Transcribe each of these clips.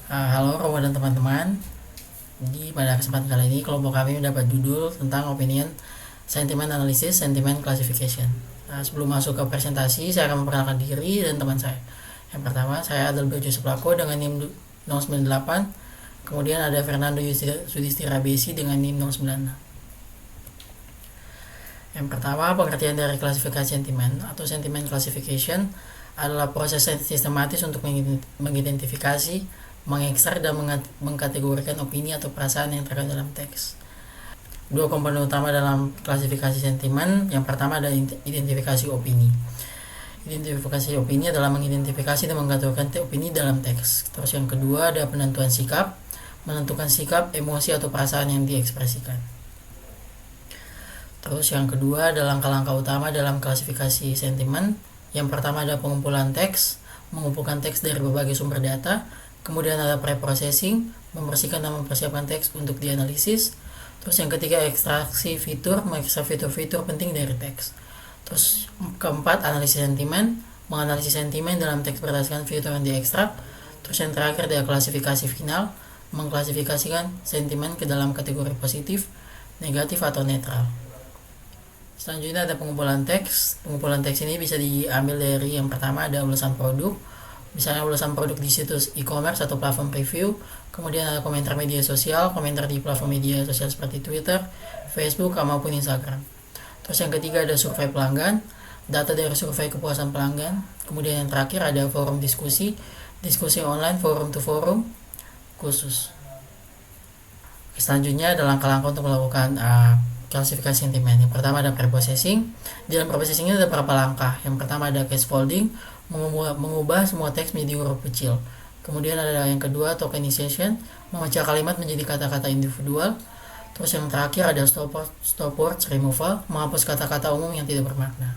Halo Romo dan teman-teman. Pada kesempatan kali ini kelompok kami mendapat judul tentang opinion sentiment analysis, sentiment classification. Sebelum masuk ke presentasi, saya akan memperkenalkan diri dan teman saya. Yang pertama, saya Adalbert Joseph Lako dengan NIM 098. Kemudian ada Fernando Sudistira Besi dengan NIM 096. Yang pertama, pengertian dari klasifikasi sentimen atau sentiment classification adalah proses sistematis untuk mengidentifikasi, mengekstrak dan mengkategorikan opini atau perasaan yang terkandung dalam teks. Dua komponen utama dalam klasifikasi sentimen. Yang pertama ada identifikasi opini. Identifikasi opini adalah mengidentifikasi dan mengkategorikan opini dalam teks. Terus yang kedua ada penentuan sikap, menentukan sikap, emosi atau perasaan yang diekspresikan. Terus yang kedua ada langkah-langkah utama dalam klasifikasi sentimen. Yang pertama ada pengumpulan teks, mengumpulkan teks dari berbagai sumber data. Kemudian ada pre-processing, membersihkan dan mempersiapkan teks untuk dianalisis. Terus yang ketiga ekstraksi fitur, mengekstrak fitur-fitur penting dari teks. Terus keempat analisis sentimen, menganalisis sentimen dalam teks berdasarkan fitur yang diekstrak. Terus yang terakhir ada klasifikasi final, mengklasifikasikan sentimen ke dalam kategori positif, negatif atau netral. Selanjutnya ada pengumpulan teks. Pengumpulan teks ini bisa diambil dari yang pertama ada ulasan produk, misalnya ulasan produk di situs e-commerce atau platform review. Kemudian ada komentar media sosial, komentar di platform media sosial seperti Twitter, Facebook, maupun Instagram. Terus yang ketiga ada survei pelanggan, data dari survei kepuasan pelanggan. Kemudian yang terakhir ada forum diskusi, diskusi online forum to forum khusus. Selanjutnya ada langkah-langkah untuk melakukan klasifikasi sentimen. Yang pertama ada preprocessing. Di dalam preprocessing ini ada beberapa langkah. Yang pertama ada case folding, mengubah semua teks menjadi huruf kecil. Kemudian ada yang kedua tokenization, memecah kalimat menjadi kata-kata individual. Terus yang terakhir ada stop words removal, menghapus kata-kata umum yang tidak bermakna.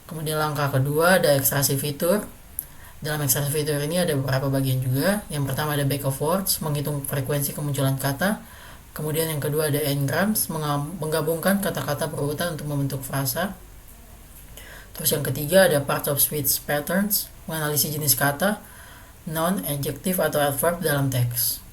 Kemudian langkah kedua ada ekstraksi fitur. Dalam ekstraksi fitur ini ada beberapa bagian juga. Yang pertama ada back of words, menghitung frekuensi kemunculan kata. Kemudian yang kedua ada n-grams, menggabungkan kata-kata berurutan untuk membentuk frasa. Terus yang ketiga ada parts of speech patterns, menganalisis jenis kata, noun, adjective atau adverb dalam teks.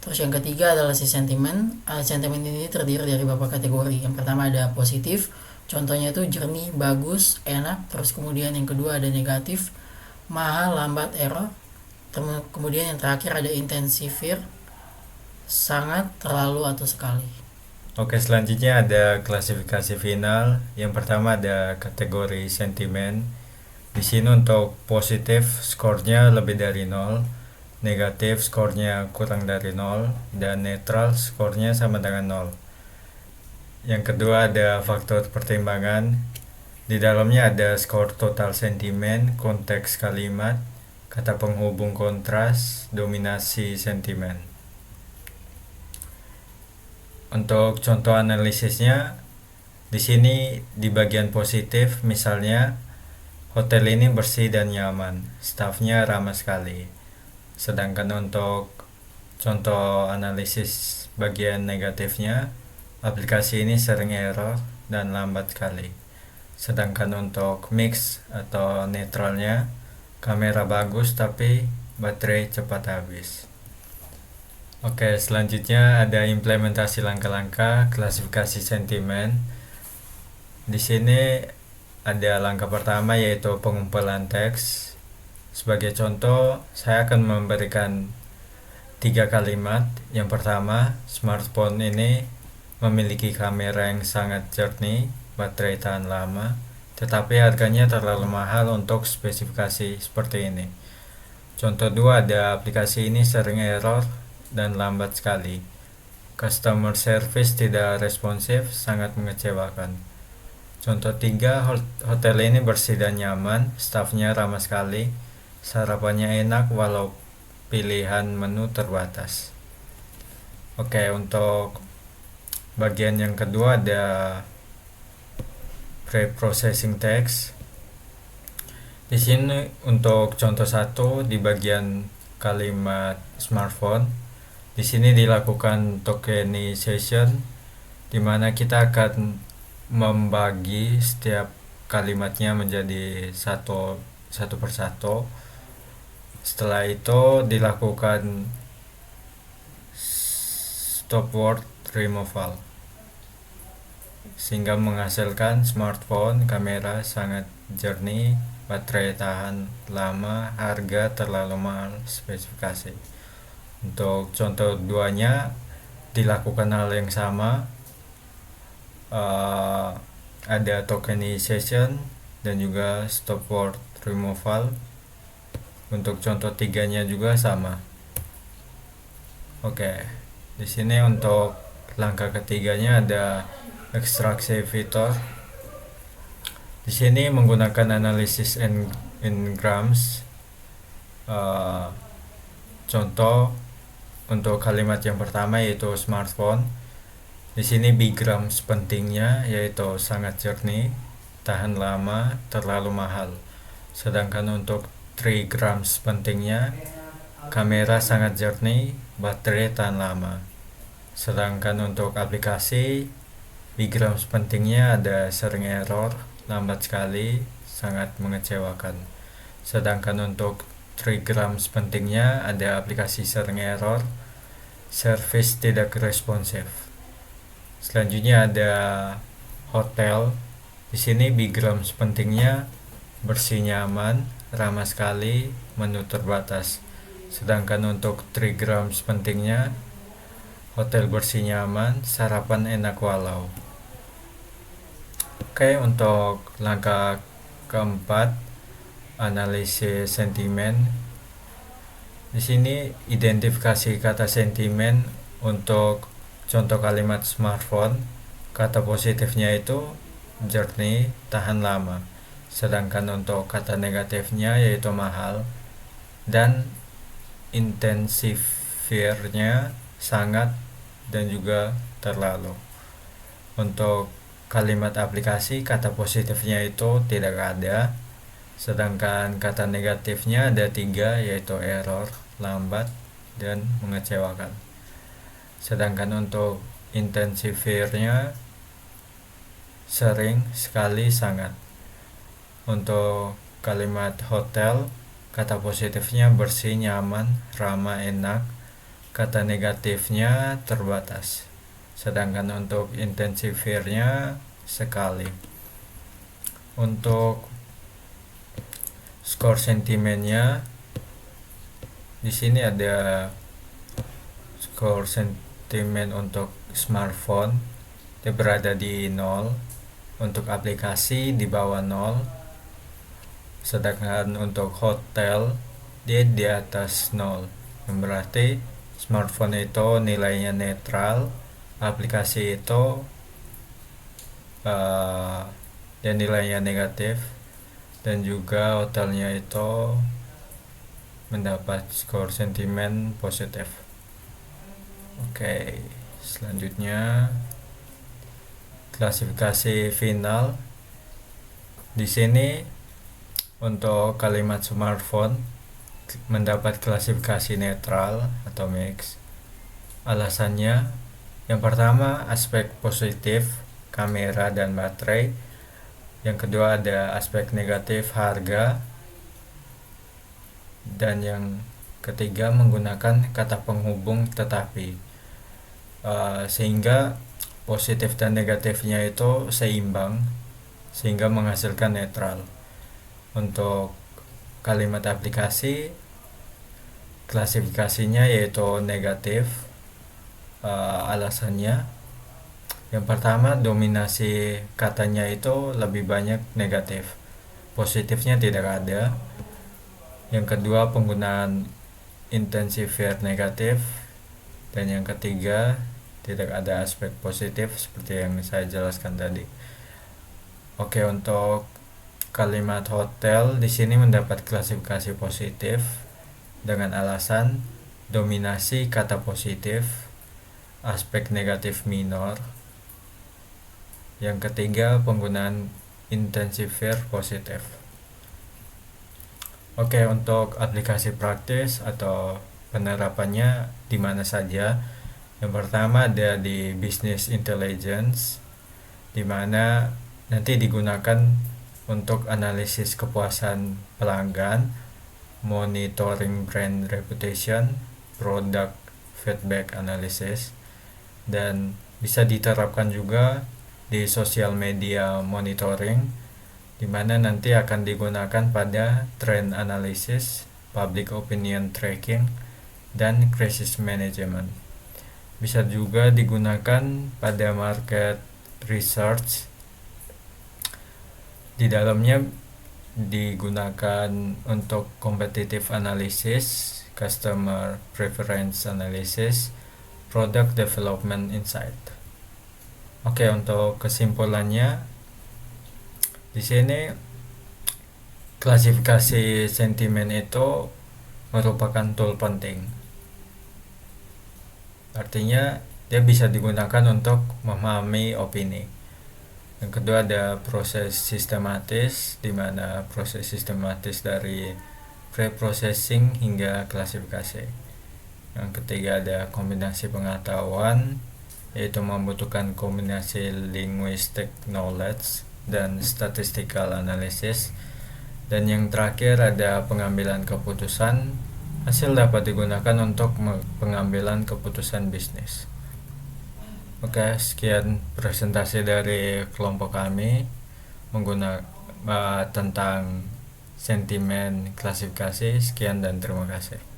Terus yang ketiga adalah sentimen. Sentimen ini terdiri dari beberapa kategori. Yang pertama ada positif, contohnya itu jernih, bagus, enak. Terus kemudian yang kedua ada negatif, mahal, lambat, error. Kemudian yang terakhir ada intensivir, sangat, terlalu atau sekali. Oke, selanjutnya ada klasifikasi final. Yang pertama ada kategori sentimen. Di sini untuk positif skornya lebih dari 0, negatif skornya kurang dari 0, dan netral skornya sama dengan 0. Yang kedua ada faktor pertimbangan. Di dalamnya ada skor total sentimen, konteks kalimat, kata penghubung kontras, dominasi sentimen. Untuk contoh analisisnya, di sini di bagian positif, misalnya hotel ini bersih dan nyaman, stafnya ramah sekali. Sedangkan untuk contoh analisis bagian negatifnya, aplikasi ini sering error dan lambat sekali. Sedangkan untuk mix atau netralnya, kamera bagus tapi baterai cepat habis. Oke, selanjutnya ada implementasi langkah-langkah klasifikasi sentimen. Di sini ada langkah pertama yaitu pengumpulan teks. Sebagai contoh, saya akan memberikan 3 kalimat. Yang pertama, smartphone ini memiliki kamera yang sangat jernih, baterai tahan lama, tetapi harganya terlalu mahal untuk spesifikasi seperti ini. Contoh 2 ada aplikasi ini sering error dan lambat sekali. Customer service tidak responsif, sangat mengecewakan. Contoh 3, hotel ini bersih dan nyaman, stafnya ramah sekali, sarapannya enak walau pilihan menu terbatas. Oke, untuk bagian yang kedua ada pre-processing text. Di sini untuk contoh 1 di bagian kalimat smartphone, di sini dilakukan tokenization, di mana kita akan membagi setiap kalimatnya menjadi satu persatu. Setelah itu dilakukan stop word removal sehingga menghasilkan smartphone kamera sangat jernih, baterai tahan lama, harga terlalu mahal spesifikasi. Untuk contoh duanya dilakukan hal yang sama, ada tokenization dan juga stop word removal. Untuk contoh tiganya juga sama. Oke, di sini untuk langkah ketiganya ada ekstraksi fitur. Di sini menggunakan analisis in grams. Contoh untuk kalimat yang pertama yaitu smartphone. Di sini bigrams pentingnya yaitu sangat jernih, tahan lama, terlalu mahal. Sedangkan untuk 3 grams pentingnya kamera sangat jernih, baterai tahan lama. Sedangkan untuk aplikasi bigrams pentingnya ada sering error, lambat sekali, sangat mengecewakan. Sedangkan untuk 3 grams pentingnya ada aplikasi sering error, service tidak responsif. Selanjutnya ada hotel. Di sini bigrams pentingnya bersih nyaman, ramah sekali, menu terbatas. Sedangkan untuk 3 grams pentingnya hotel bersih nyaman, sarapan enak walau. Oke, untuk langkah keempat, analisis sentimen. Di sini identifikasi kata sentimen untuk contoh kalimat smartphone. Kata positifnya itu jernih, tahan lama. Sedangkan untuk kata negatifnya yaitu mahal dan intensifiernya sangat dan juga terlalu. Untuk kalimat aplikasi kata positifnya itu tidak ada, sedangkan kata negatifnya ada 3 yaitu error, lambat, dan mengecewakan. Sedangkan untuk intensifiernya sering, sekali, sangat. Untuk kalimat hotel kata positifnya bersih, nyaman, ramah, enak. Kata negatifnya terbatas. Sedangkan untuk intensifiernya sekali. Untuk skor sentimennya di sini ada skor sentimen untuk smartphone dia berada di 0, untuk aplikasi di bawah 0, sedangkan untuk hotel dia di atas 0, yang berarti smartphone itu nilainya netral, aplikasi itu dan nilainya negatif, dan juga hotelnya itu mendapat skor sentimen positif. Oke, selanjutnya klasifikasi final. Di sini untuk kalimat smartphone mendapat klasifikasi netral atau mix. Alasannya yang pertama aspek positif kamera dan baterai, yang kedua ada aspek negatif harga, dan yang ketiga menggunakan kata penghubung tetapi, sehingga positif dan negatifnya itu seimbang sehingga menghasilkan netral. Untuk kalimat aplikasi klasifikasinya yaitu negatif. Alasannya yang pertama dominasi katanya itu lebih banyak negatif, positifnya tidak ada. Yang kedua penggunaan intensifier negatif, dan yang ketiga tidak ada aspek positif seperti yang saya jelaskan tadi. Oke, untuk kalimat hotel di sini mendapat klasifikasi positif dengan alasan dominasi kata positif, aspek negatif minor. Yang ketiga penggunaan intensifier positif. Oke, untuk aplikasi praktis atau penerapannya di mana saja. Yang pertama ada di business intelligence, di mana nanti digunakan untuk analisis kepuasan pelanggan monitoring brand reputation, product feedback analysis, dan bisa diterapkan juga di social media monitoring, di mana nanti akan digunakan pada trend analysis, public opinion tracking, dan crisis management. Bisa juga digunakan pada market research. Di dalamnya digunakan untuk competitive analysis, customer preference analysis, product development insight. Oke, untuk kesimpulannya di sini klasifikasi sentimen itu merupakan tool penting. Artinya dia bisa digunakan untuk memahami opini. Yang kedua ada proses sistematis, di mana proses sistematis dari pre-processing hingga klasifikasi. Yang ketiga ada kombinasi pengetahuan, yaitu membutuhkan kombinasi linguistic knowledge dan statistical analysis. Dan yang terakhir ada pengambilan keputusan. Hasil dapat digunakan untuk pengambilan keputusan bisnis. Oke, sekian presentasi dari kelompok kami tentang sentimen klasifikasi. Sekian dan terima kasih.